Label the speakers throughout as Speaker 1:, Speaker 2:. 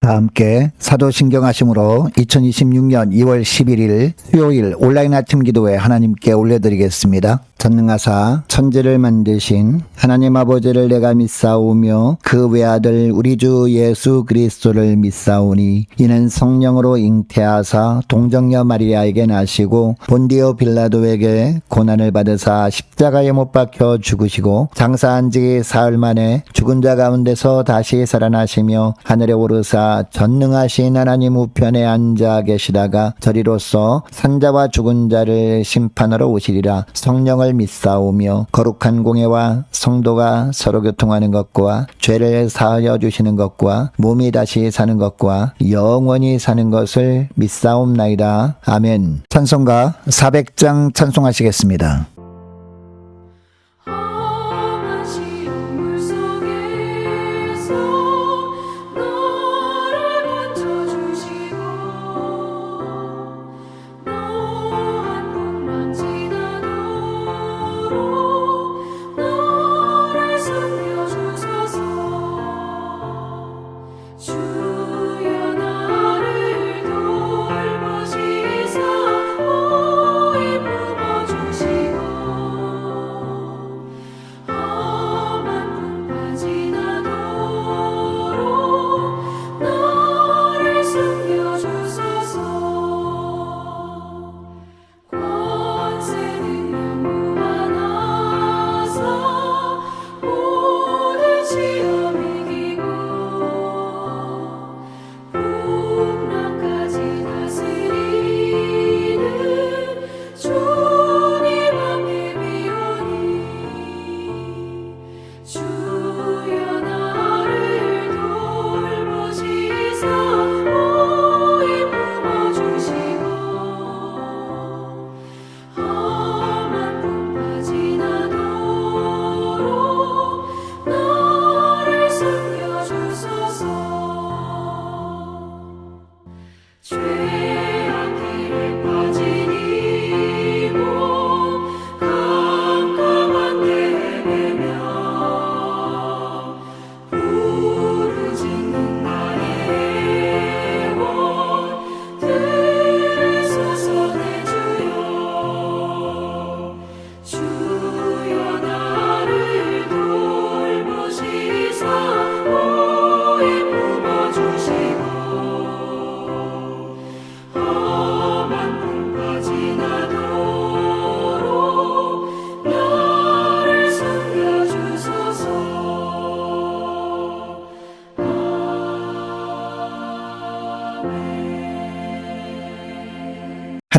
Speaker 1: 다 함께 사도신경하심으로 2026년 2월 11일 수요일 온라인 아침 기도회 하나님께 올려드리겠습니다. 전능하사 천지를 만드신 하나님 아버지를 내가 믿사오며 그 외아들 우리 주 예수 그리스도를 믿사오니 이는 성령으로 잉태하사 동정녀 마리아에게 나시고 본디오 빌라도에게 고난을 받으사 십자가에 못 박혀 죽으시고 장사한 지 사흘 만에 죽은 자 가운데서 다시 살아나시며 하늘에 오르사 전능하신 하나님 우편에 앉아 계시다가 저리로서 산자와 죽은 자를 심판하러 오시리라. 성령을 믿사오며 거룩한 공예와 성도가 서로 교통하는 것과 죄를 사하여 주시는 것과 몸이 다시 사는 것과 영원히 사는 것을 믿사옵나이다. 아멘. 찬송가 400장 찬송하시겠습니다.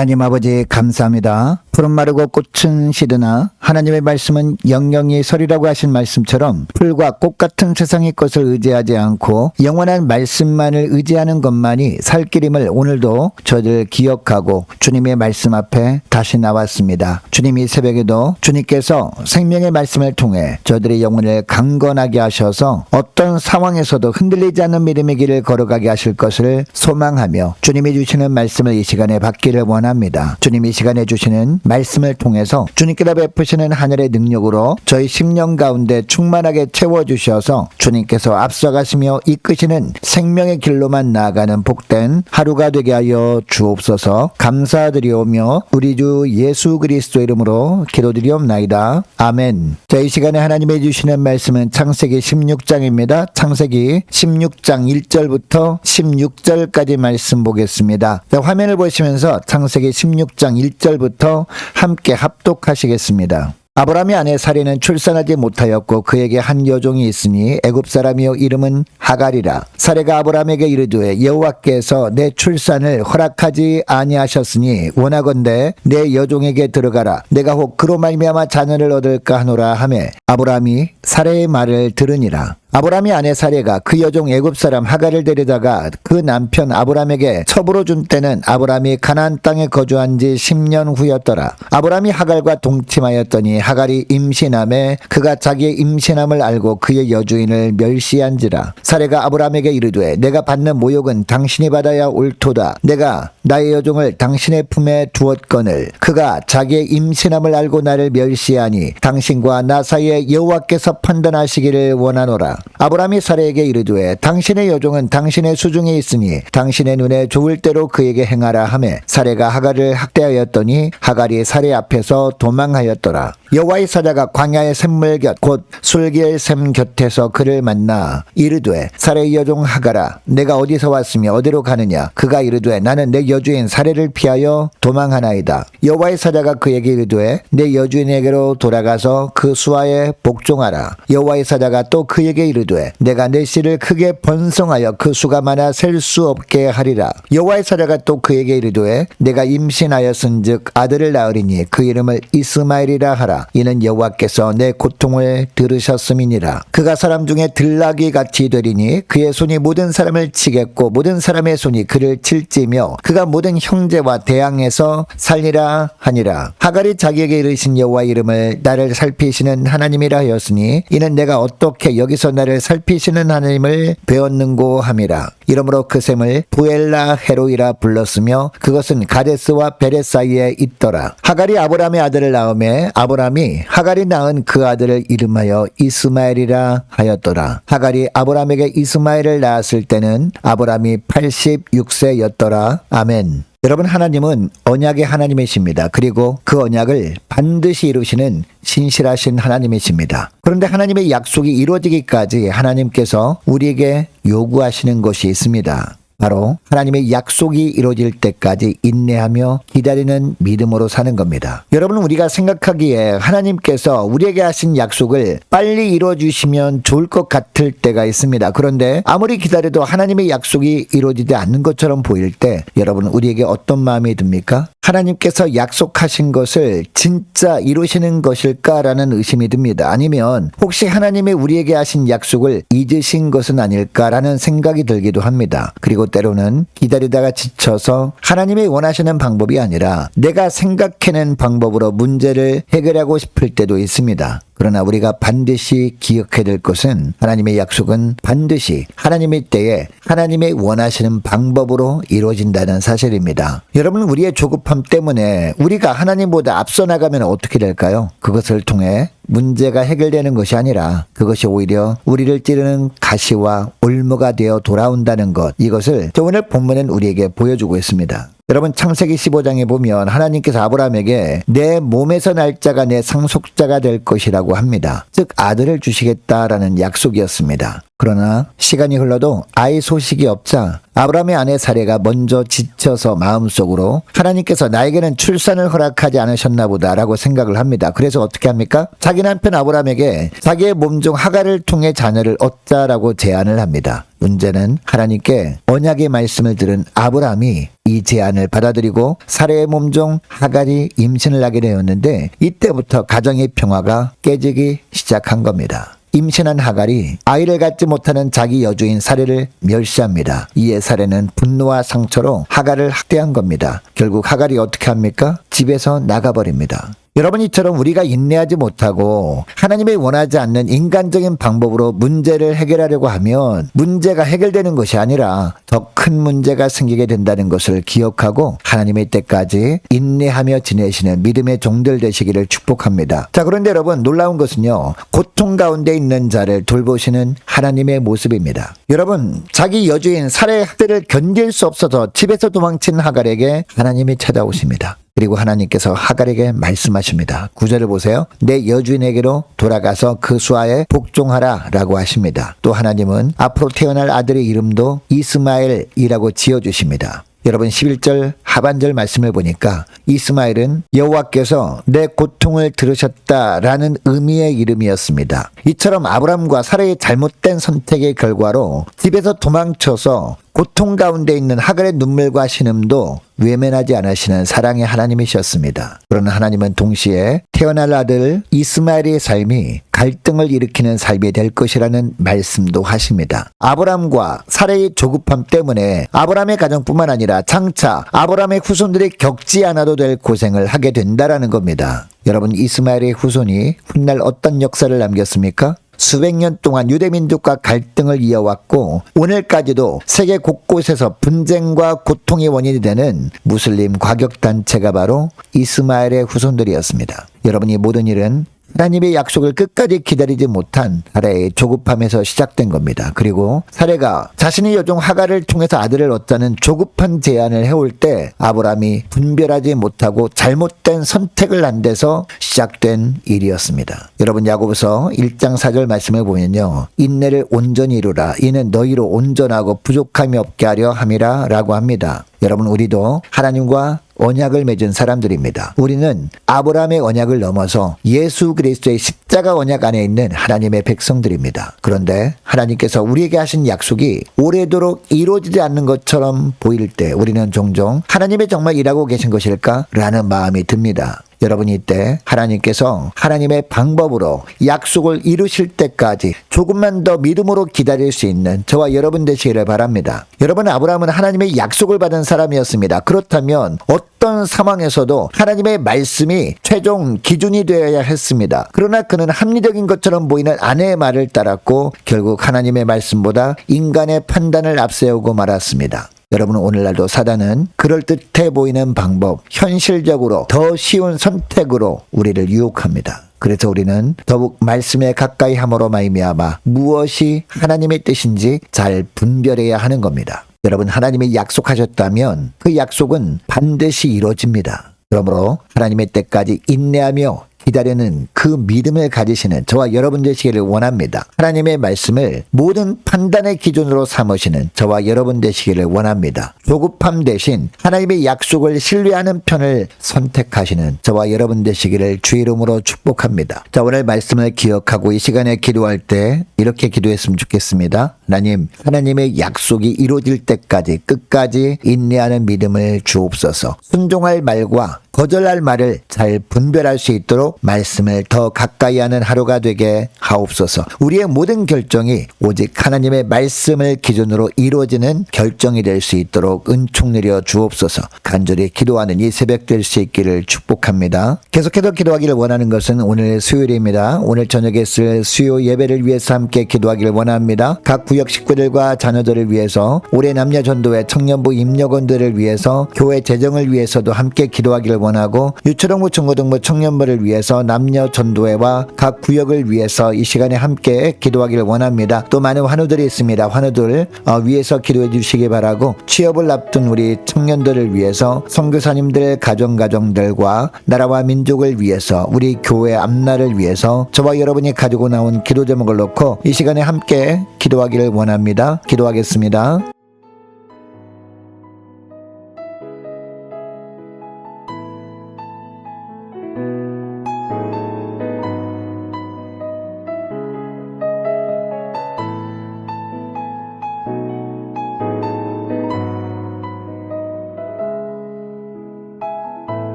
Speaker 1: 하나님 아버지 감사합니다. 푸른 마르고 꽃은 시드나 하나님의 말씀은 영영이 서리라고 하신 말씀처럼 풀과 꽃 같은 세상의 것을 의지하지 않고 영원한 말씀만을 의지하는 것만이 살 길임을 오늘도 저희들 기억하고 주님의 말씀 앞에 다시 나왔습니다. 주님이 새벽에도 주님께서 생명의 말씀을 통해 저희들의 영혼을 강건하게 하셔서 어떤 상황에서도 흔들리지 않는 믿음의 길을 걸어가게 하실 것을 소망하며 주님이 주시는 말씀을 이 시간에 받기를 원합니다. 주님이 이 시간에 주시는 말씀을 통해서 주님께서 베푸시는 하늘의 능력으로 저희 심령 가운데 충만하게 채워주셔서 주님께서 앞서가시며 이끄시는 생명의 길로만 나아가는 복된 하루가 되게 하여 주옵소서. 감사드리오며 우리 주 예수 그리스도 이름으로 기도드리옵나이다. 아멘. 자, 이 시간에 하나님이 주시는 말씀은 창세기 16장입니다. 창세기 16장 1절부터 16절까지 말씀 보겠습니다. 자, 화면을 보시면서 창세기 16장 1절부터 함께 합독하시겠습니다. 아브라함의 아내 사레는 출산하지 못하였고 그에게 한 여종이 있으니 애굽 사람이요 이름은 하갈이라. 사레가 아브라함에게 이르되 여호와께서 내 출산을 허락하지 아니하셨으니 원하건대 내 여종에게 들어가라. 내가 혹 그로 말미암아 자녀를 얻을까 하노라 하매 아브라함이 사레의 말을 들으니라. 아브라함이 아내 사레가 그 여종 애굽 사람 하갈을 데려다가 그 남편 아브라함에게 첩으로 준 때는 아브라함이 가나안 땅에 거주한 지 10년 후였더라. 아브라함이 하갈과 동침하였더니 하갈이 임신함에 그가 자기의 임신함을 알고 그의 여주인을 멸시한지라. 사레가 아브라함에게 이르되 내가 받는 모욕은 당신이 받아야 옳도다. 내가 나의 여종을 당신의 품에 두었거늘 그가 자기의 임신함을 알고 나를 멸시하니 당신과 나 사이에 여호와께서 판단하시기를 원하노라. 아브라함이 사라에게 이르되 당신의 여종은 당신의 수중에 있으니 당신의 눈에 좋을 대로 그에게 행하라 하매 사라가 하갈을 학대하였더니 하갈이 사라 앞에서 도망하였더라. 여호와의 사자가 광야의 샘물 곁 곧 술기의 샘 곁에서 그를 만나 이르되 사라의 여종 하갈아 내가 어디서 왔으며 어디로 가느냐. 그가 이르되 나는 내 여주인 사라를 피하여 도망하나이다. 여호와의 사자가 그에게 이르되 내 여주인에게로 돌아가서 그 수하에 복종하라. 여호와의 사자가 또 그에게 이르되 내가 내 씨를 크게 번성하여 그 수가 많아 셀 수 없게 하리라. 여호와의 사자가 또 그에게 이르되 내가 임신하였은즉 아들을 낳으리니 그 이름을 이스마엘이라 하라. 이는 여호와께서 내 고통을 들으셨음이니라. 그가 사람 중에 들나귀 같이 되리니 그의 손이 모든 사람을 치겠고 모든 사람의 손이 그를 칠지며 그가 모든 형제와 대항해서 살리라 하니라. 하갈이 자기에게 이르신 여호와 이름을 나를 살피시는 하나님이라 하였으니 이는 내가 어떻게 여기서 나를 살피시는 하나님을 배웠는고 함이라. 이러므로 그 샘을 부엘라 헤로이라 불렀으며 그것은 가데스와 베레 사이에 있더라. 하갈이 아브라함의 아들을 낳음에 아브라함이 하갈이 낳은 그 아들을 이름하여 이스마엘이라 하였더라. 하갈이 아브라함에게 이스마엘을 낳았을 때는 아브라함이 86세였더라. 아멘. 여러분, 하나님은 언약의 하나님이십니다. 그리고 그 언약을 반드시 이루시는 신실하신 하나님이십니다. 그런데 하나님의 약속이 이루어지기까지 하나님께서 우리에게 요구하시는 것이 있습니다. 바로 하나님의 약속이 이루어질 때까지 인내하며 기다리는 믿음으로 사는 겁니다. 여러분, 우리가 생각하기에 하나님께서 우리에게 하신 약속을 빨리 이루어주시면 좋을 것 같을 때가 있습니다. 그런데 아무리 기다려도 하나님의 약속이 이루어지지 않는 것처럼 보일 때 여러분, 우리에게 어떤 마음이 듭니까? 하나님께서 약속하신 것을 진짜 이루시는 것일까라는 의심이 듭니다. 아니면 혹시 하나님이 우리에게 하신 약속을 잊으신 것은 아닐까라는 생각이 들기도 합니다. 그리고 때로는 기다리다가 지쳐서 하나님이 원하시는 방법이 아니라 내가 생각해낸 방법으로 문제를 해결하고 싶을 때도 있습니다. 그러나 우리가 반드시 기억해야 될 것은 하나님의 약속은 반드시 하나님의 때에 하나님의 원하시는 방법으로 이루어진다는 사실입니다. 여러분, 우리의 조급함 때문에 우리가 하나님보다 앞서 나가면 어떻게 될까요? 그것을 통해 문제가 해결되는 것이 아니라 그것이 오히려 우리를 찌르는 가시와 올무가 되어 돌아온다는 것, 이것을 오늘 본문은 우리에게 보여주고 있습니다. 여러분, 창세기 15장에 보면 하나님께서 아브라함에게 내 몸에서 날 자가 내 상속자가 될 것이라고 합니다. 즉 아들을 주시겠다라는 약속이었습니다. 그러나 시간이 흘러도 아이 소식이 없자 아브라함의 아내 사레가 먼저 지쳐서 마음속으로 하나님께서 나에게는 출산을 허락하지 않으셨나 보다라고 생각을 합니다. 그래서 어떻게 합니까? 자기 남편 아브라함에게 자기의 몸 중 하갈을 통해 자녀를 얻자라고 제안을 합니다. 문제는 하나님께 언약의 말씀을 들은 아브라함이 이 제안을 받아들이고 사레의 몸 중 하갈이 임신을 하게 되었는데 이때부터 가정의 평화가 깨지기 시작한 겁니다. 임신한 하갈이 아이를 갖지 못하는 자기 여주인 사레를 멸시합니다. 이에 사레는 분노와 상처로 하갈을 학대한 겁니다. 결국 하갈이 어떻게 합니까? 집에서 나가버립니다. 여러분, 이처럼 우리가 인내하지 못하고 하나님이 원하지 않는 인간적인 방법으로 문제를 해결하려고 하면 문제가 해결되는 것이 아니라 더 큰 문제가 생기게 된다는 것을 기억하고 하나님의 때까지 인내하며 지내시는 믿음의 종들 되시기를 축복합니다. 자, 그런데 여러분, 놀라운 것은요, 고통 가운데 있는 자를 돌보시는 하나님의 모습입니다. 여러분, 자기 여주인 사레의 학대를 견딜 수 없어서 집에서 도망친 하갈에게 하나님이 찾아오십니다. 그리고 하나님께서 하갈에게 말씀하십니다. 9절을 보세요. 내 여주인에게로 돌아가서 그 수하에 복종하라 라고 하십니다. 또 하나님은 앞으로 태어날 아들의 이름도 이스마엘이라고 지어주십니다. 여러분, 11절 하반절 말씀을 보니까 이스마엘은 여호와께서 내 고통을 들으셨다라는 의미의 이름이었습니다. 이처럼 아브람과 사라의 잘못된 선택의 결과로 집에서 도망쳐서 고통 가운데 있는 하갈의 눈물과 신음도 외면하지 않으시는 사랑의 하나님이셨습니다. 그러나 하나님은 동시에 태어날 아들 이스마엘의 삶이 갈등을 일으키는 삶이 될 것이라는 말씀도 하십니다. 아브람과 사라의 조급함 때문에 아브람의 가정뿐만 아니라 장차 아브람의 후손들이 겪지 않아도 될 고생을 하게 된다라는 겁니다. 여러분, 이스마엘의 후손이 훗날 어떤 역사를 남겼습니까? 수백 년 동안 유대민족과 갈등을 이어왔고 오늘까지도 세계 곳곳에서 분쟁과 고통의 원인이 되는 무슬림 과격단체가 바로 이스마엘의 후손들이었습니다. 여러분, 이 모든 일은 하나님의 약속을 끝까지 기다리지 못한 사라의 조급함에서 시작된 겁니다. 그리고 사라가 자신의 여종 하갈을 통해서 아들을 얻자는 조급한 제안을 해올 때 아브라함이 분별하지 못하고 잘못된 선택을 한 데서 시작된 일이었습니다. 여러분, 야고보서 1장 4절 말씀을 보면요, 인내를 온전히 이루라. 이는 너희로 온전하고 부족함이 없게 하려 함이라 라고 합니다. 여러분, 우리도 하나님과 언약을 맺은 사람들입니다. 우리는 아브라함의 언약을 넘어서 예수 그리스도의 십자가 언약 안에 있는 하나님의 백성들입니다. 그런데 하나님께서 우리에게 하신 약속이 오래도록 이루어지지 않는 것처럼 보일 때 우리는 종종 하나님이 정말 일하고 계신 것일까? 라는 마음이 듭니다. 여러분, 이때 하나님께서 하나님의 방법으로 약속을 이루실 때까지 조금만 더 믿음으로 기다릴 수 있는 저와 여러분 되시기를 바랍니다. 여러분, 아브라함은 하나님의 약속을 받은 사람이었습니다. 그렇다면 어떤 상황에서도 하나님의 말씀이 최종 기준이 되어야 했습니다. 그러나 그는 합리적인 것처럼 보이는 아내의 말을 따랐고 결국 하나님의 말씀보다 인간의 판단을 앞세우고 말았습니다. 여러분, 오늘날도 사단은 그럴듯해 보이는 방법, 현실적으로 더 쉬운 선택으로 우리를 유혹합니다. 그래서 우리는 더욱 말씀에 가까이 함으로 말미암아 무엇이 하나님의 뜻인지 잘 분별해야 하는 겁니다. 여러분, 하나님이 약속하셨다면 그 약속은 반드시 이루어집니다. 그러므로 하나님의 때까지 인내하며 기다리는 그 믿음을 가지시는 저와 여러분 되시기를 원합니다. 하나님의 말씀을 모든 판단의 기준으로 삼으시는 저와 여러분 되시기를 원합니다. 조급함 대신 하나님의 약속을 신뢰하는 편을 선택하시는 저와 여러분 되시기를 주 이름으로 축복합니다. 자, 오늘 말씀을 기억하고 이 시간에 기도할 때 이렇게 기도했으면 좋겠습니다. 하나님, 하나님의 약속이 이루어질 때까지 끝까지 인내하는 믿음을 주옵소서. 순종할 말과 거절할 말을 잘 분별할 수 있도록 말씀을 더 가까이 하는 하루가 되게 하옵소서. 우리의 모든 결정이 오직 하나님의 말씀을 기준으로 이루어지는 결정이 될 수 있도록 은총 내려 주옵소서. 간절히 기도하는 이 새벽 될 수 있기를 축복합니다. 계속해서 기도하기를 원하는 것은 오늘 수요일입니다. 오늘 저녁에 쓸 수요 예배를 위해서 함께 기도하기를 원합니다. 각 구역 식구들과 자녀들을 위해서, 올해 남녀 전도회 청년부 임력원들을 위해서, 교회 재정을 위해서도 함께 기도하기를 원하고, 유초등부 중고등부 청년부를 위해서, 남녀 전도회와 각 구역을 위해서 이 시간에 함께 기도하기를 원합니다. 또 많은 환우들이 있습니다. 환우들 위해서 기도해 주시기 바라고, 취업을 앞둔 우리 청년들을 위해서, 선교사님들 가정들과 나라와 민족을 위해서, 우리 교회 앞날을 위해서 저와 여러분이 가지고 나온 기도 제목을 놓고 이 시간에 함께 기도하기를 원합니다. 기도하겠습니다.